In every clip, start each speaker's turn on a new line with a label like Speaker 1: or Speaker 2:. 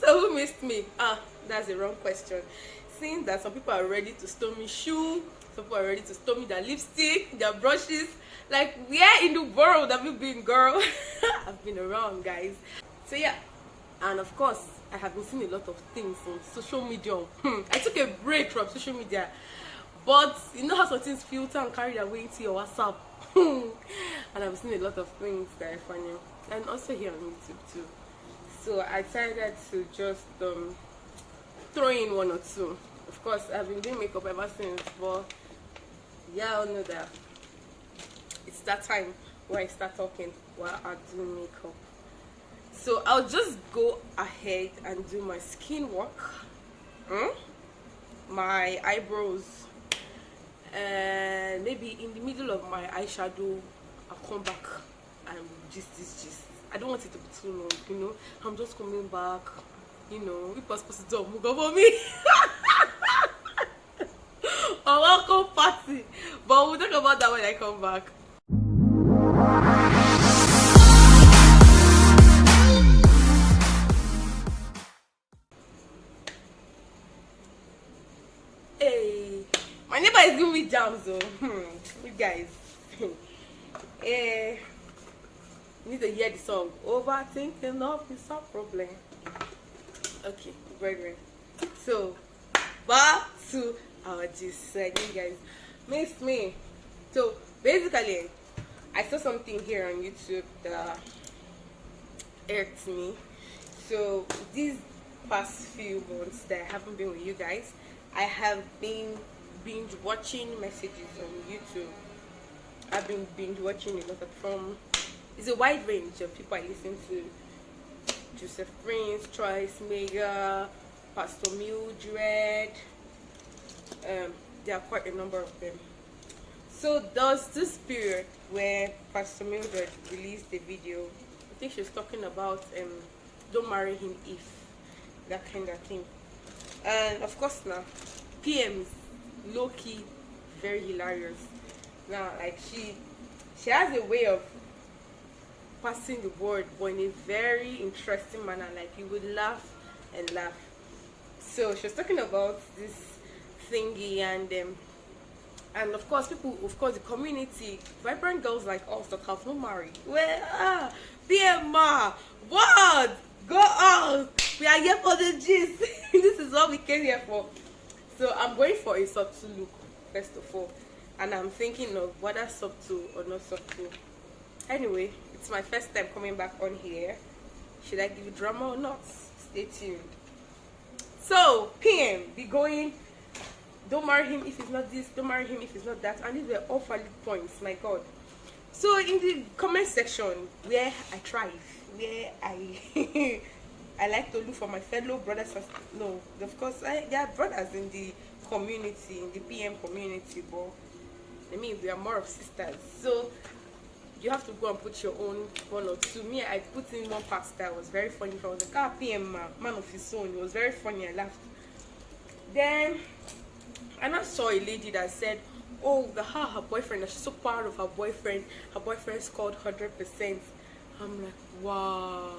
Speaker 1: So who missed me? That's the wrong question. Seeing that some people are ready to stone me shoe, some people are ready to stone me their lipstick, their brushes. Like, where in the world have you been, girl? I've been around, guys. So yeah, and of course, I have been seeing a lot of things on social media. I took a break from social media, but you know how some things filter and carry their way into your WhatsApp. And I've seen a lot of things that are funny, and also here on YouTube too. So I decided to just throw in one or two. Of course, I've been doing makeup ever since, but yeah, I know that it's that time where I start talking while I do makeup. So I'll just go ahead and do my skin work, my eyebrows, and maybe in the middle of my eyeshadow I'll come back and gist. I don't want it to be too long, you know. I'm just coming back, you know. We supposed to do a for me. A welcome party, but we'll talk about that when I come back. Hey, my neighbor is giving me jams though. You guys. You need to hear the song. Overthinking of is a problem. Okay, brethren. So back to our gist. So you guys missed me. So basically, I saw something here on YouTube that irked me. So these past few months that I haven't been with you guys, I have been binge watching messages on YouTube. I've been binge watching a lot from. It's a wide range of people I listen to. Joseph Prince, Choice, Mega, Pastor Mildred. There are quite a number of them. So there's this period where Pastor Mildred released the video. I think she was talking about don't marry him if, that kind of thing. And of course now, PM is low-key very hilarious. Now, like she has a way of passing the word, but in a very interesting manner. Like you would laugh and laugh. So she was talking about this thingy, and of course people, of course the community, vibrant girls like us that have not married. Well, BMR, what? Go on. We are here for the gist. This is what we came here for. So I'm going for a subtle look first of all, and I'm thinking of whether subtle or not subtle. Anyway, it's my first time coming back on here. Should I give you drama or not? Stay tuned. So, PM, be going, don't marry him if it's not this, don't marry him if it's not that. And these were all valid points, my God. So, in the comment section, where I thrive, where I I like to look for my fellow brothers. No, of course, there are brothers in the community, in the PM community, but I mean, we are more of sisters. So, you have to go and put your own one or two. Me, I put in one part that was very funny. I was like, PM man of his own. It was very funny. I laughed. Then, and I saw a lady that said, oh, her boyfriend, that she's so proud of her boyfriend. Her boyfriend scored 100%. I'm like, wow,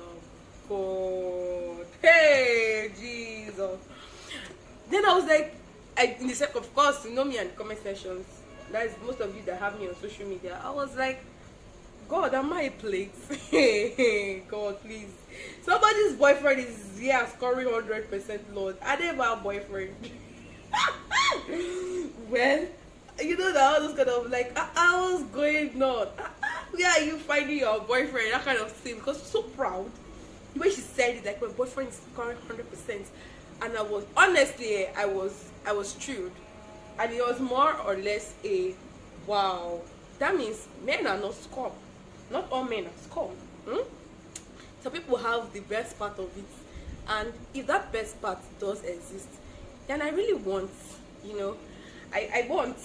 Speaker 1: God, hey, Jesus. Then I was like, in the second, of course, you know me and comment sections. That is most of you that have me on social media. I was like, God, am I a plate? God, please. Somebody's boyfriend is here scoring 100%, Lord. I never have a boyfriend. Well, you know that I was kind of like, I was going on. Where are you finding your boyfriend? That kind of thing. Because she's so proud. The way she said it, like my boyfriend is scoring 100%. And I was, honestly, I was thrilled. And it was more or less a, wow. That means men are not scum. Not all men are scum. Some people have the best part of it, and if that best part does exist, then I really want, you know, I want.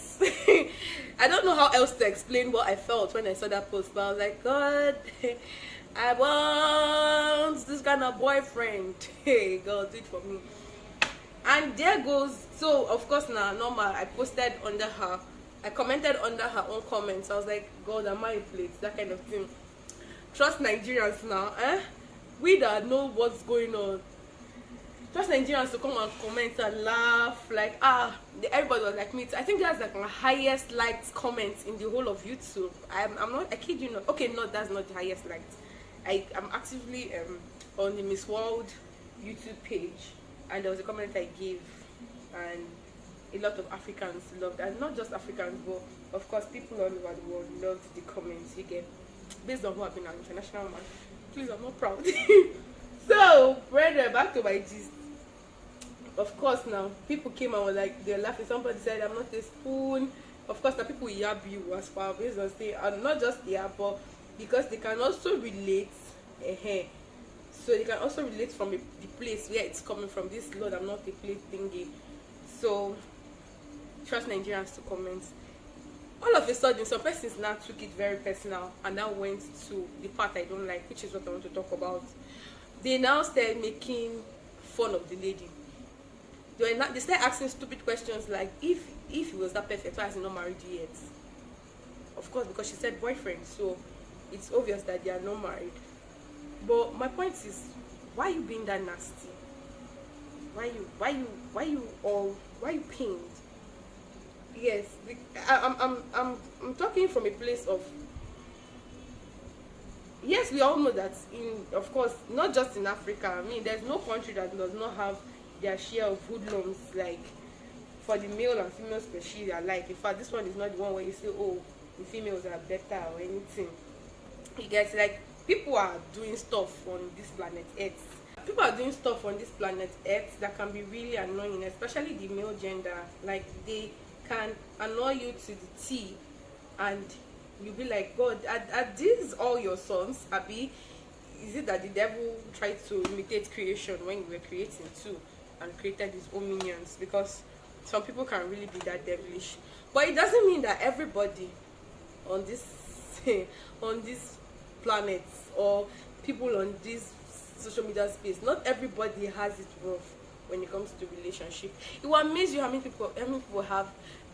Speaker 1: I don't know how else to explain what I felt when I saw that post, but I was like, God, I want this kind of boyfriend. Hey, God, do it for me. And there goes. So of course now, normal, I posted under her. I commented under her own comments. I was like, God, am I a plate? That kind of thing. Trust Nigerians now, eh? We that know what's going on. Nigerians to come and comment and laugh, like everybody was like me. I think that's like my highest liked comment in the whole of YouTube. I'm not, I kid you not. Okay, no, that's not the highest liked. I'm actively on the Miss World YouTube page, and there was a comment I gave, and a lot of Africans loved, and not just Africans, but of course people all over the world loved the comments. You get, based on who I've been an international man. Please, I'm not proud. So, brethren, back to my gist. Of course, now people came and were like, they're laughing. Somebody said, I'm not a spoon. Of course, now people yab you as far based on say, and not just yab, but because they can also relate. So they can also relate from the place where it's coming from. This Lord, I'm not a place thingy. So trust Nigerians to comment. All of a sudden, some persons now took it very personal and now went to the part I don't like, which is what I want to talk about. They now started making fun of the lady. They started asking stupid questions like, if he was that perfect, why has he not married you yet? Of course, because she said boyfriend, so it's obvious that they are not married. But my point is, why are you being that nasty? Why you pained? Yes, I'm talking from a place of, yes, we all know that of course, not just in Africa. I mean, there's no country that does not have their share of hoodlums, like for the male and female species alike. In fact, this one is not the one where you say, oh, the females are better or anything. You get, like, people are doing stuff on this planet Earth. People are doing stuff on this planet Earth that can be really annoying, especially the male gender. Like, they can annoy you to the T, and you'll be like, God, are these all your sons? Abi, is it that the devil tried to imitate creation when you were creating too, and created his own minions? Because some people can really be that devilish. But it doesn't mean that everybody on this on this planet, or people on this social media space, not everybody has it rough when it comes to relationship. It will amaze you how many people have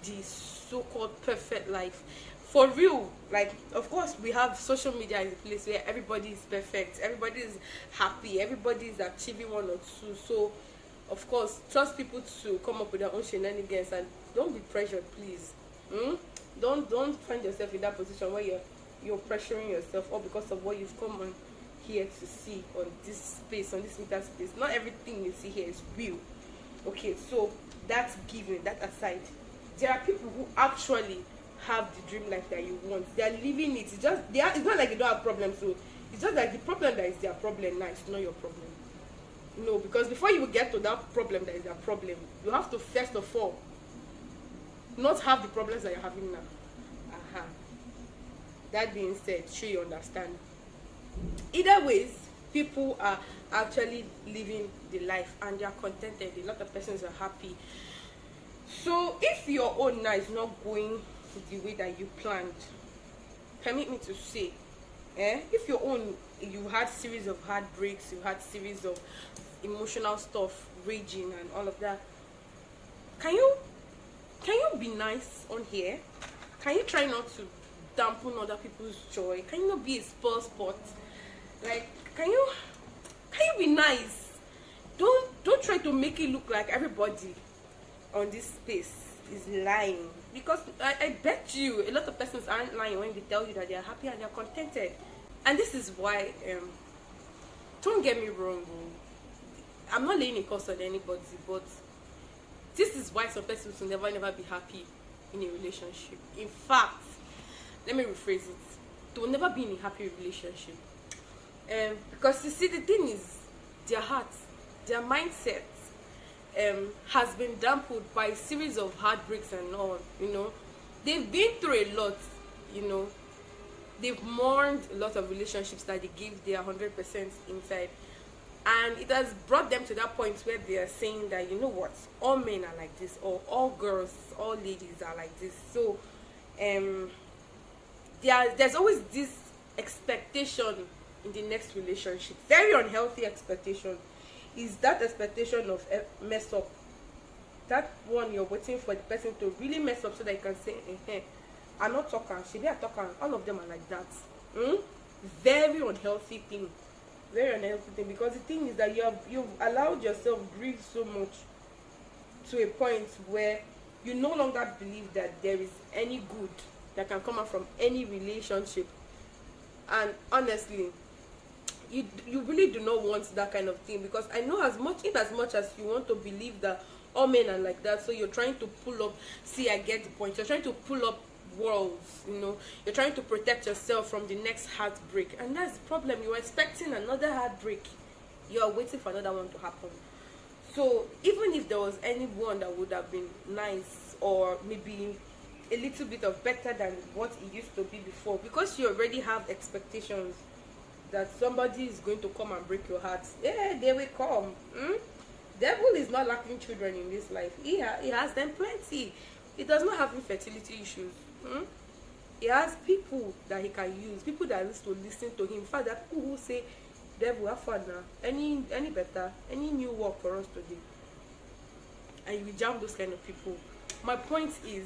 Speaker 1: the so-called perfect life. For real, like, of course, we have social media as a place where everybody is perfect, everybody is happy, everybody is achieving one or two. So, of course, trust people to come up with their own shenanigans, and don't be pressured, please. Don't find yourself in that position where you're pressuring yourself, or because of what you've come on here to see on this space, on this meter space. Not everything you see here is real. Okay, so that's given, that aside, there are people who actually have the dream life that you want. They are living it. It's just it's not like they don't have problems. So it's just like the problem that is their problem now, it's not your problem. No, because before you get to that problem that is their problem, you have to first of all not have the problems that you're having now. That being said, sure you understand. Either ways, people are actually living the life and they are contented. A lot of persons are happy. So if your own now is not going the way that you planned, permit me to say, if your own, you had series of heartbreaks, you had series of emotional stuff raging and all of that, can you be nice on here? Can you try not to dampen other people's joy? Can you not be a spoil sport? Like, can you be nice? Don't try to make it look like everybody on this space is lying, because I bet you a lot of persons aren't lying when they tell you that they are happy and they are contented. And this is why, don't get me wrong, I'm not laying a curse on anybody, but this is why some persons will never be happy in a relationship. In fact, let me rephrase it, they will never be in a happy relationship. Because you see, the thing is, their hearts, their mindset has been dampened by a series of heartbreaks and all. They've been through a lot. They've mourned a lot of relationships that they gave their 100% inside, and it has brought them to that point where they are saying that, you know what, all men are like this, or all girls, all ladies are like this. So there's always this expectation in the next relationship, very unhealthy expectation. Is that expectation of mess up, that one you're waiting for the person to really mess up so that you can say, I'm not talking, she be a talker. All of them are like that. Very unhealthy thing. Very unhealthy thing, because the thing is that you've allowed yourself grieve so much to a point where you no longer believe that there is any good that can come out from any relationship. And honestly, you really do not want that kind of thing, because I know as much as you want to believe that all men are like that, so you're trying to pull up, see, I get the point, you're trying to pull up walls, you're trying to protect yourself from the next heartbreak. And that's the problem. You're expecting another heartbreak, you're waiting for another one to happen. So even if there was anyone that would have been nice, or maybe a little bit of better than what it used to be before, because you already have expectations that somebody is going to come and break your heart, yeah, they will come. Devil is not lacking children in this life. He has them plenty. He does not have infertility issues. He has people that he can use, people that used to listen to him. In fact, there are people who say, devil, have fun now, any better, any new work for us today, and you jam those kind of people. My point is,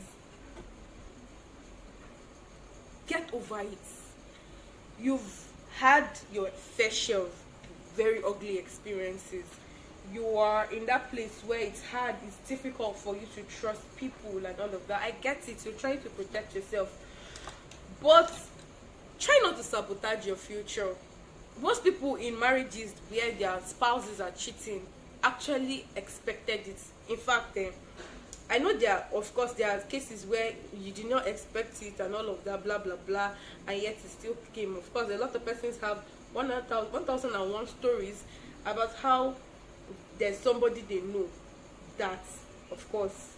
Speaker 1: get over it. You've had your fair share of very ugly experiences. You are in that place where it's hard, it's difficult for you to trust people and all of that. I get it. You're trying to protect yourself, but try not to sabotage your future. Most people in marriages where their spouses are cheating actually expected it. In fact, I know there are cases where you did not expect it and all of that, blah blah blah, and yet it still came. Of course, a lot of persons have 1001 stories about how there's somebody they know that, of course,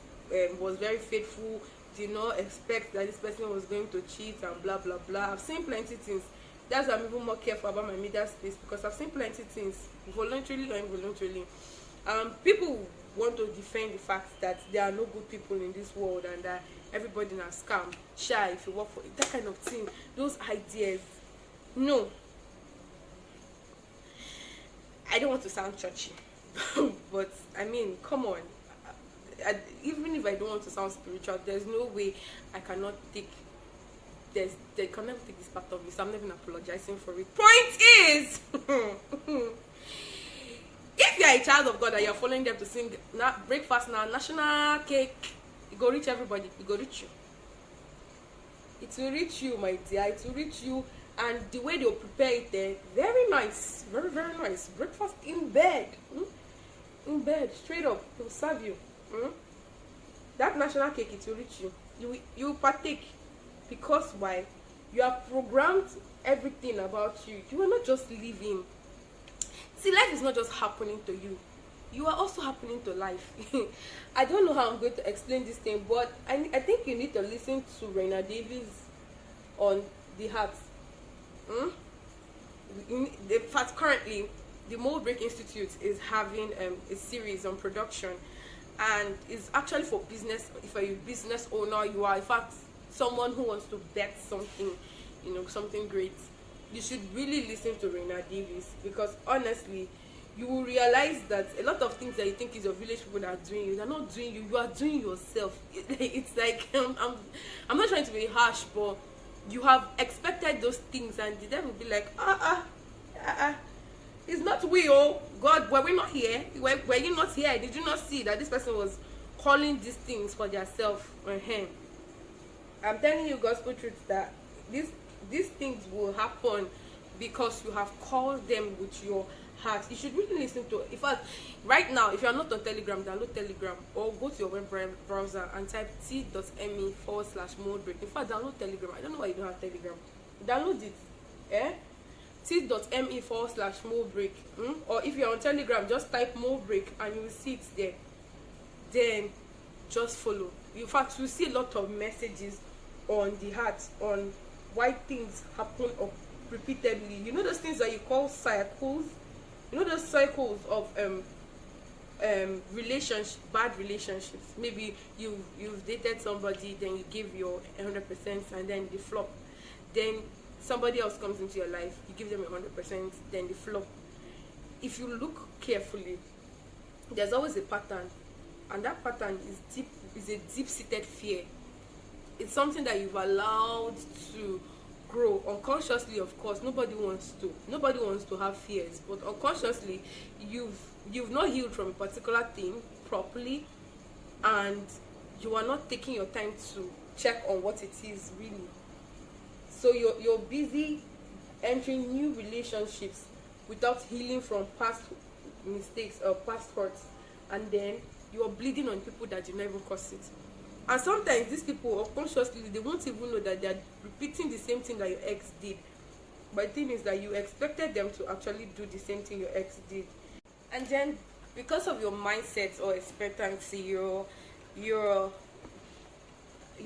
Speaker 1: was very faithful, did not expect that this person was going to cheat and blah blah blah. I've seen plenty things. That's why I'm even more careful about my media space, because I've seen plenty things, voluntarily or involuntarily. People want to defend the fact that there are no good people in this world and that everybody in a scam, shy if you work for it, that kind of thing, those ideas. No, I don't want to sound churchy, but I mean, come on. Even if I don't want to sound spiritual, there's no way I cannot take they cannot take this part of me, so I'm not even apologizing for it. Point is, if you are a child of God and you're following them to sing breakfast now, national cake, it go reach everybody, it go reach you. It will reach you, my dear, it will reach you. And the way they'll prepare it there, very nice, very, very nice. Breakfast in bed, in bed, straight up, they'll serve you. That national cake, it will reach you. You partake. Because why? You have programmed everything about you. You are not just living. See, life is not just happening to you. You are also happening to life. I don't know how I'm going to explain this thing, but I think you need to listen to Raina Davis on The Heart. In fact, currently, the Mold Break Institute is having a series on production, and it's actually for business. If you're a business owner, you are, in fact, someone who wants to bet something, something great, you should really listen to Raina Davis, because honestly, you will realize that a lot of things that you think is your village people that are doing you, they're not doing you, you are doing yourself. It's like, I'm not trying to be harsh, but you have expected those things, and the devil will be like, it's not we, oh God, were we not here? Were you not here? Did you not see that this person was calling these things for themselves? I'm telling you gospel truth that these things will happen because you have called them with your heart. You should really listen to it. In fact, right now, if you are not on Telegram, download Telegram or go to your web browser and type t.me/modebreak. In fact, download Telegram. I don't know why you don't have Telegram. Download it. t.me/modebreak. Or if you're on Telegram, just type modebreak and you will see it there. Then just follow. In fact, you see a lot of messages on The Heart on why things happen repeatedly. You know those things that you call cycles? You know those cycles of bad relationships. Maybe you've dated somebody, then you give your 100% and then they flop. Then somebody else comes into your life, you give them 100%, then they flop. If you look carefully, there's always a pattern, and that pattern is a deep-seated fear. It's something that you've allowed to grow unconsciously. Of course, nobody wants to have fears, but unconsciously you've not healed from a particular thing properly, and you are not taking your time to check on what it is really. So you're busy entering new relationships without healing from past mistakes or past hurts, and then you're bleeding on people that you never caused it. And sometimes these people unconsciously, they won't even know that they're repeating the same thing that your ex did. But the thing is that you expected them to actually do the same thing your ex did. And then because of your mindset or expectancy, your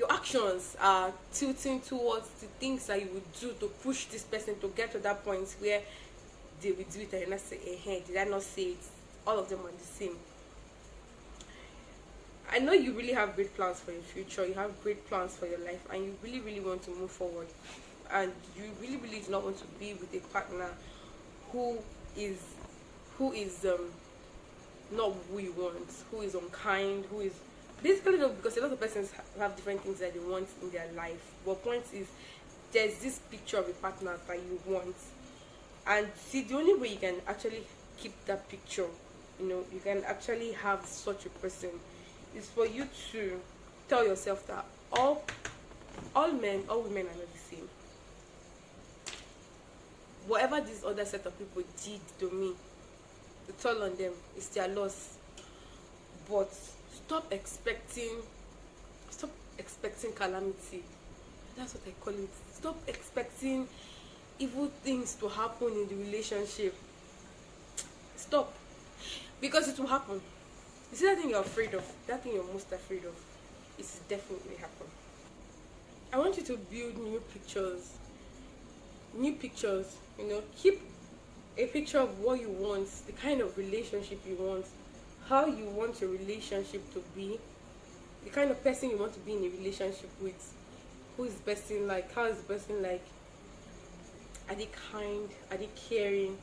Speaker 1: actions are tilting towards the things that you would do to push this person to get to that point where they will do it and not say, hey, did I not say it? All of them are the same. I know you really have great plans for your future, you have great plans for your life, and you really, really want to move forward. And you really, really do not want to be with a partner who is not who you want, who is unkind, who is basically, because a lot of persons have different things that they want in their life. But point is, there's this picture of a partner that you want, and see, the only way you can actually keep that picture, you can actually have such a person, is for you to tell yourself that all men, all women are not the same. Whatever this other set of people did to me, it's all on them. It's their loss. But stop expecting calamity. That's what I call it. Stop expecting evil things to happen in the relationship. Stop. Because it will happen. You see that thing you're afraid of, that thing you're most afraid of, it will definitely happen. I want you to build new pictures. Keep a picture of what you want, the kind of relationship you want, how you want your relationship to be, the kind of person you want to be in a relationship with. Who is the person like? How is the person like? Are they kind? Are they caring?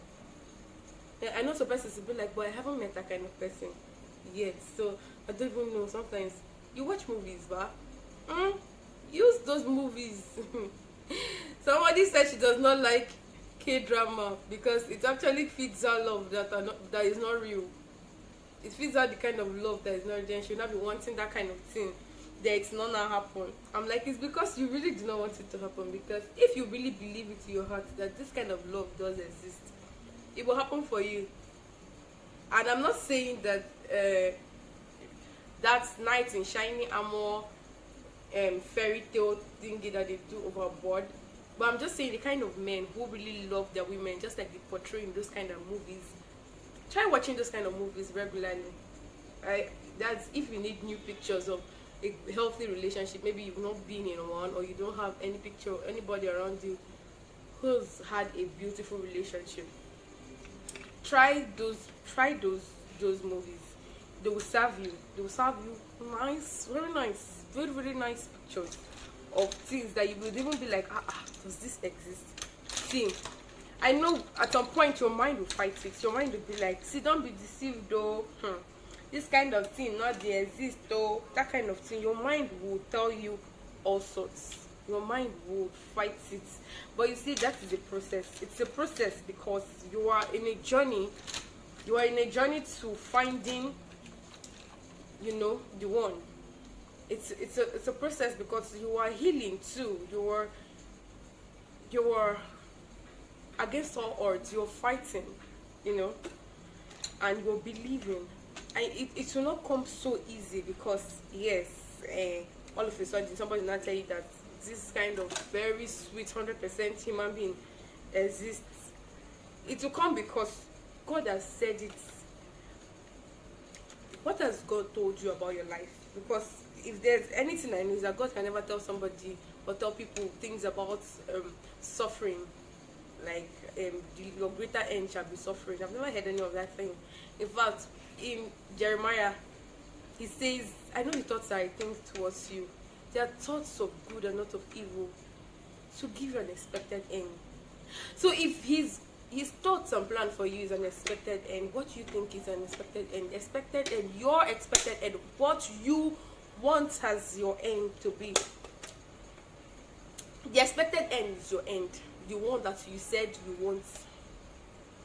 Speaker 1: I know some persons will be like, but I haven't met that kind of person yet, so I don't even know. Sometimes you watch movies, but use those movies. Somebody said she does not like K-drama because it actually feeds her love that is not real. It feeds her the kind of love that is not real, and she'll not be wanting that kind of thing that it's not gonna happen. I'm like, it's because you really do not want it to happen, because if you really believe it to your heart that this kind of love does exist, it will happen for you. And I'm not saying that that's knight in shiny armor fairy tale thingy that they do overboard, but I'm just saying the kind of men who really love their women just like they portray in those kind of movies. Try watching those kind of movies regularly. That's if you need new pictures of a healthy relationship. Maybe you've not been in one, or you don't have any picture of anybody around you who's had a beautiful relationship. Try those movies. They will serve you nice, very nice, very, very nice pictures of things that you would even be like, does this exist? See, I know at some point your mind will fight it. Your mind will be like, see, don't be deceived though. This kind of thing not they exist though. That kind of thing, your mind will tell you all sorts. Your mind will fight it. But you see, that is a process. It's a process because you are in a journey. You are in a journey to finding, the one. It's a process because you are healing too. You are against all odds. You're fighting, and you're believing. And it will not come so easy because yes, all of a sudden somebody will not tell you that this kind of very sweet 100% human being exists. It will come because God has said it. What has God told you about your life? Because if there's anything I know is that God can never tell somebody or tell people things about suffering, like your greater end shall be suffering. I've never heard any of that thing. In fact, in Jeremiah, he says, I know the thoughts I think towards you. They are thoughts of good and not of evil, to give you an expected end. So if his thoughts and plan for you is an expected end, what you think is an expected end, your expected end, what you want as your end to be, The expected end is your end. The one that you said you want,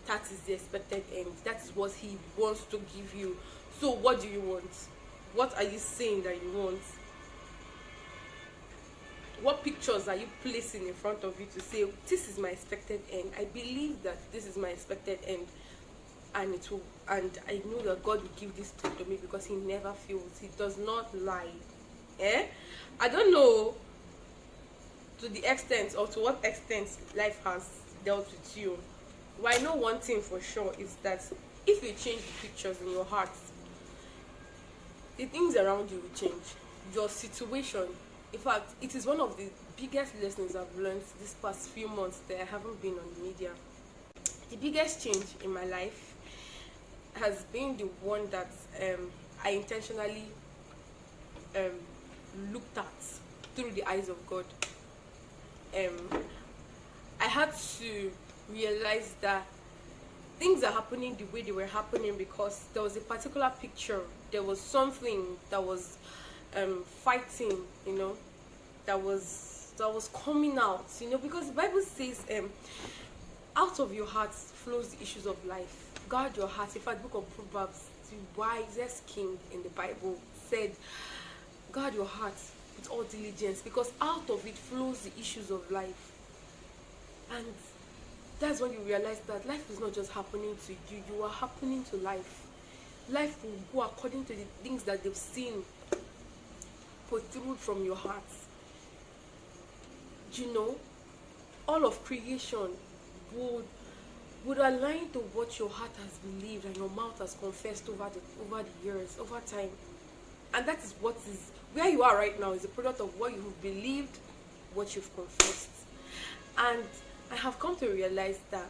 Speaker 1: that is the expected end. That is what he wants to give you. So what do you want? What are you saying that you want? What pictures are you placing in front of you to say, this is my expected end? I believe that this is my expected end, and it will, and I know that God will give this to me because he never fails. He does not lie. I don't know to the extent or to what extent life has dealt with you. But I know one thing for sure is that if you change the pictures in your heart, the things around you will change. Your situation, in fact, it is one of the biggest lessons I've learned this past few months that I haven't been on the media. The biggest change in my life has been the one that I intentionally looked at through the eyes of God. I had to realize that things are happening the way they were happening because there was a particular picture, there was something that was fighting, that was coming out, because the Bible says out of your heart flows the issues of life. Guard your heart. In fact, book of Proverbs, the wisest king in the Bible said, guard your heart with all diligence, because out of it flows the issues of life. And that's when you realize that life is not just happening to you, you are happening to life. Life will go according to the things that they've seen protrude from your heart. All of creation would align to what your heart has believed and your mouth has confessed over the years, over time. And that is what is where you are right now, is a product of what you have believed, what you've confessed. And I have come to realize that,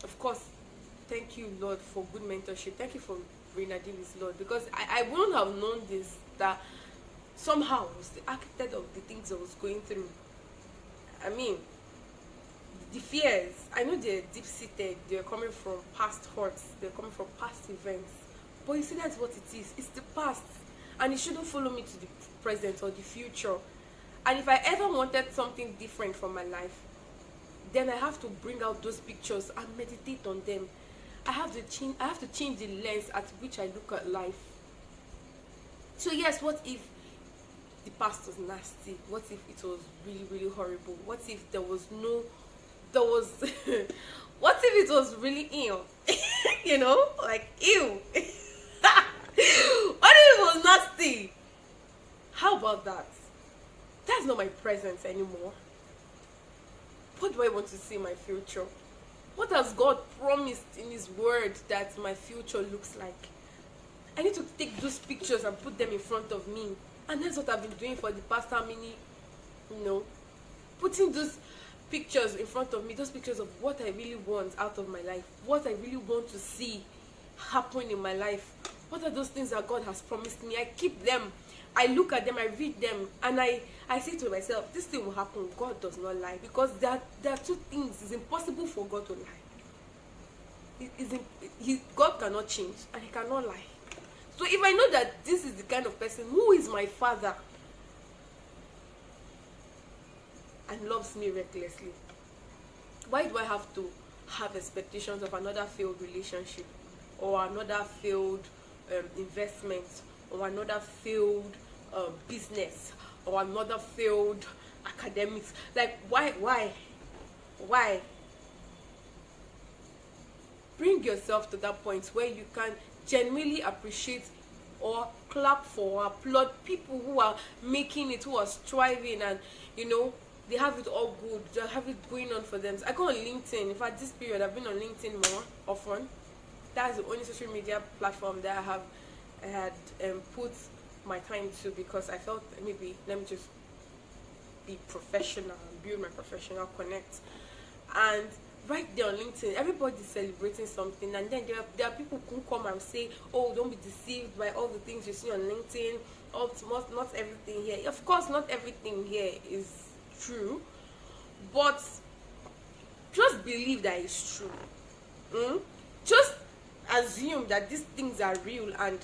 Speaker 1: of course, thank you, Lord, for good mentorship. Thank you for Rena Davis, Lord, because I wouldn't have known this, that somehow I was the architect of the things I was going through. I mean, the fears, I know they're deep-seated, they're coming from past hurts, they're coming from past events. But you see, that's what it is. It's the past. And it shouldn't follow me to the present or the future. And if I ever wanted something different from my life, then I have to bring out those pictures and meditate on them. I have to change the lens at which I look at life. So yes, what if the past was nasty? What if it was really, really horrible? What if what if it was really ill? Like ew. What if it was nasty? How about that? That's not my present anymore. What do I want to see in my future? What has God promised in his word that my future looks like? I need to take those pictures and put them in front of me. And that's what I've been doing for the past how many, putting those pictures in front of me, those pictures of what I really want out of my life, what I really want to see happen in my life. What are those things that God has promised me? I keep them, I look at them, I read them, and I say to myself, this thing will happen. God does not lie, because there are two things. It's impossible for God to lie. God cannot change, and he cannot lie. So if I know that this is the kind of person who is my father and loves me recklessly, why do I have to have expectations of another failed relationship, or another failed investment, or another failed business, or another failed academics? Like, why? Bring yourself to that point where you can genuinely appreciate or clap for or applaud people who are making it, who are striving, and they have it all good, they have it going on for them. I go on LinkedIn. In fact, this period I've been on LinkedIn more often. That's the only social media platform that I had put my time to, because I felt maybe let me just be professional and build my professional connect. And right there on LinkedIn, everybody's celebrating something, and then there are people who come and say, oh, don't be deceived by all the things you see on LinkedIn. Not everything here, of course, not everything here is true, but just believe that it's true. Just assume that these things are real, and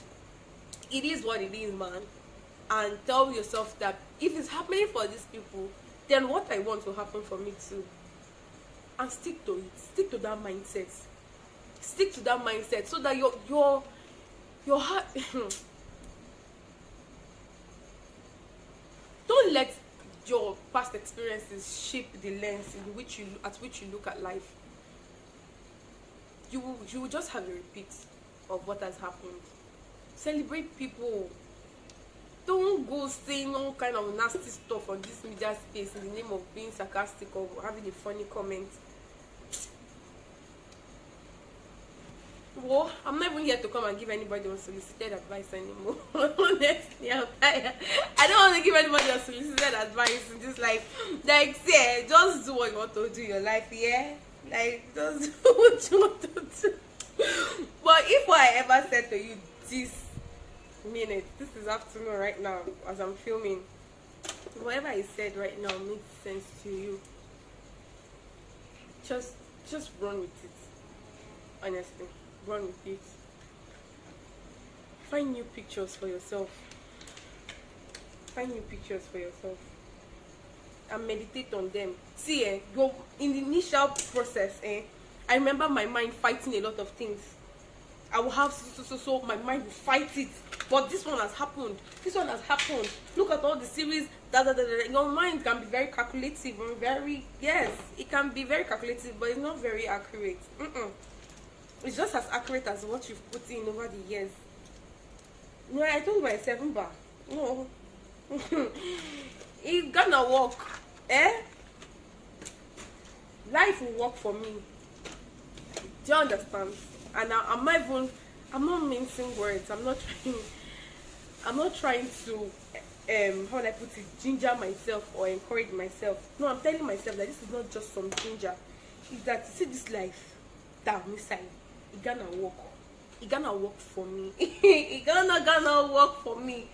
Speaker 1: it is what it is, man. And tell yourself that if it's happening for these people, then what I want will happen for me too. And stick to it. Stick to that mindset. Stick to that mindset so that your heart don't let your past experiences shape the lens in which you look at life. You will just have a repeat of what has happened. Celebrate people. Don't go saying all kind of nasty stuff on this media space in the name of being sarcastic or having a funny comment. Well, I'm not even here to come and give anybody unsolicited advice anymore. Honestly, I'm tired. I don't want to give anybody unsolicited advice in this life. Like, say, just do what you want to do in your life, yeah? Like, just do what you want to do. But if what I ever said to you this minute, this is afternoon right now, as I'm filming, whatever I said right now makes sense to you, just run with it. Honestly, run with it. Find new pictures for yourself. Find new pictures for yourself and meditate on them. See, go in the initial process, I remember my mind fighting a lot of things. I will have so my mind will fight it. But this one has happened. This one has happened. Look at all the series. Your mind can be very calculative and it can be very calculative, but it's not very accurate. It's just as accurate as what you've put in over the years. No, I told myself, no, it's gonna work. Life will work for me. Do you understand? And I'm not mincing words. I'm not trying to how would I put it, ginger myself or encourage myself. No, I'm telling myself that this is not just some ginger. It's that, see, this life down inside, it's gonna work. It's gonna work for me. It's gonna work for me.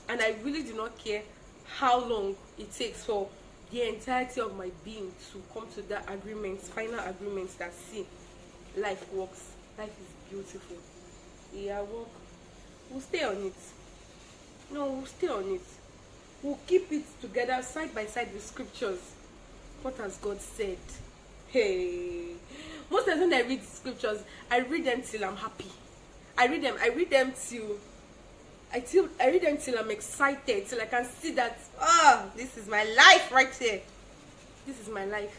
Speaker 1: And I really do not care how long it takes for the entirety of my being to come to that final agreement that, see, life works. Life is beautiful. Yeah, we'll stay on it. No, we'll stay on it. We'll keep it together side by side with scriptures. What has God said? Hey, most of the time I read scriptures, I read them till I'm happy. I read them till I'm excited, till I can see that, this is my life right here. This is my life.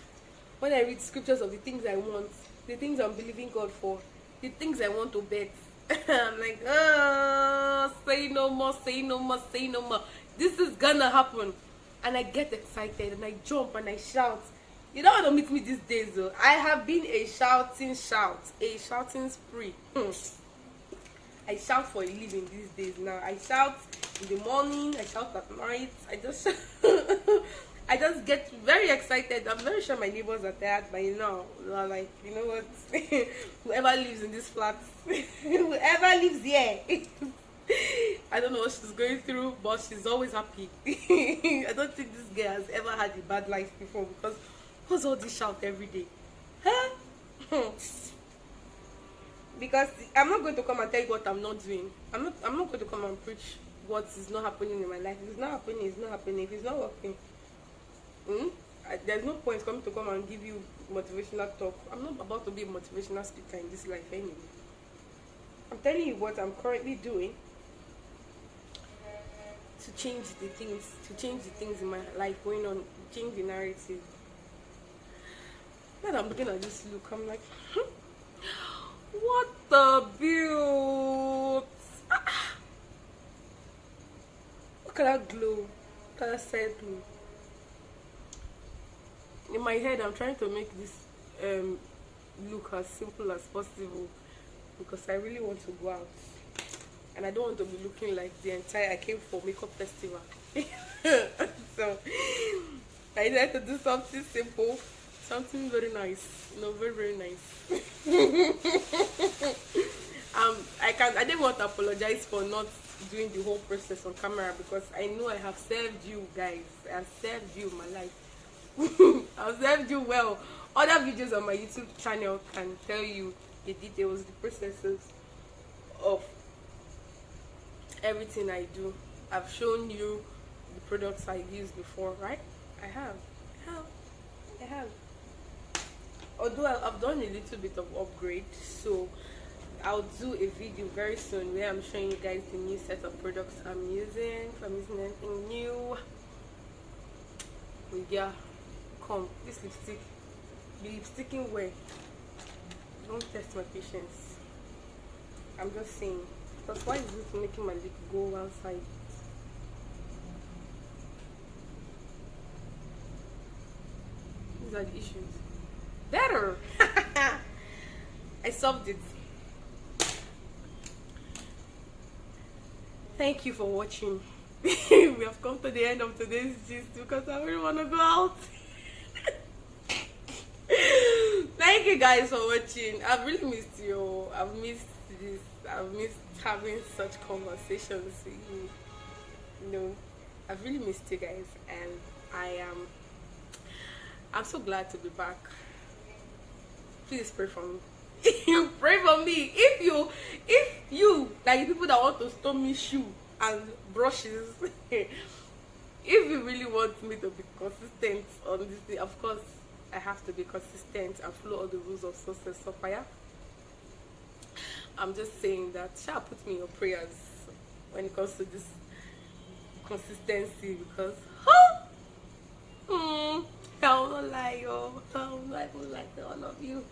Speaker 1: When I read scriptures of the things I want, the things I'm believing God for, the things I want to bet, I'm like, say no more, say no more, say no more. This is gonna happen. And I get excited and I jump and I shout. You don't want to meet me these days though. I have been a shouting spree. I shout for a living these days now. I shout in the morning, I shout at night. I just get very excited. I'm very sure my neighbors are tired by now. They're like, you know what? Whoever lives in this flat, whoever lives here, I don't know what she's going through, but she's always happy. I don't think this girl has ever had a bad life before, because what's all this shout every day? Huh? Because I'm not going to come and tell you what I'm not doing. I'm not going to come and preach what is not happening in my life. If it's not happening, it's not happening. If it's not working, there's no point coming to come and give you motivational talk. I'm not about to be a motivational speaker in this life anyway. I'm telling you what I'm currently doing to change the things in my life going on, change the narrative. When I'm looking at this look, I'm like, what the build? Look at that glow. Look at that side glow. In my head, I'm trying to make this look as simple as possible, because I really want to go out and I don't want to be looking like I came for makeup festival. So I decided to do something simple, something very nice, very, very nice. I didn't want to apologize for not doing the whole process on camera, because I know I have served you guys. I have served you my life. I've served you well. Other videos on my YouTube channel can tell you the details, the processes of everything I do. I've shown you the products I used before, right? I have. I have. I have. Although I've done a little bit of upgrade, so I'll do a video very soon where I'm showing you guys the new set of products I'm using. If I'm using anything new, yeah, come. This lipstick, the lipsticking way. Don't test my patience. I'm just saying, because why is this making my lip go one side? These are the issues. Better. I solved it. Thank you for watching. We have come to the end of today's gist because I really want to go out. Thank you guys for watching. I've really missed you. I've missed this. I've missed having such conversations with you. You know, I've really missed you guys, and I'm so glad to be back. Please pray for me. Pray for me. If you like the people that want to stone me shoe and brushes, if you really want me to be consistent on this thing, of course I have to be consistent and follow all the rules of success. So fire. I'm just saying that shall put me in your prayers when it comes to this consistency, because I will not lie, yo. I will not lie to all of you.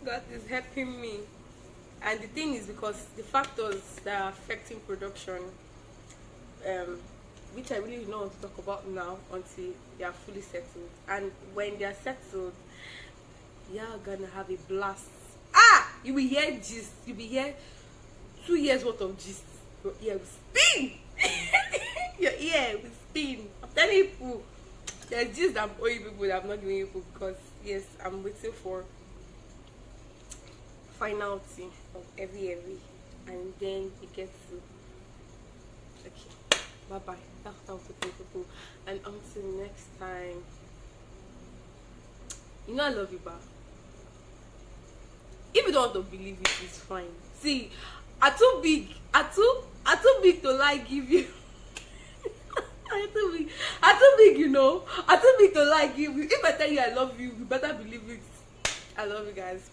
Speaker 1: God is helping me. And the thing is, because the factors that are affecting production, which I really don't want to talk about now until they are fully settled. And when they are settled, you're gonna have a blast. You will hear gist. You will hear 2 years worth of gist. Your ear will spin. Your ear will spin. I'm telling you, there's gist I'm owing people that I'm not giving people, because yes, I'm waiting for finality of every, and then it gets to okay. Bye bye. That's how to tell people, and until next time. You know I love you, ba. If you don't want to believe it, it's fine. See, I'm too big. I'm too big to lie give you. I'm too big, you know. I'm too big to lie give you. If I tell you I love you, you better believe it. I love you guys.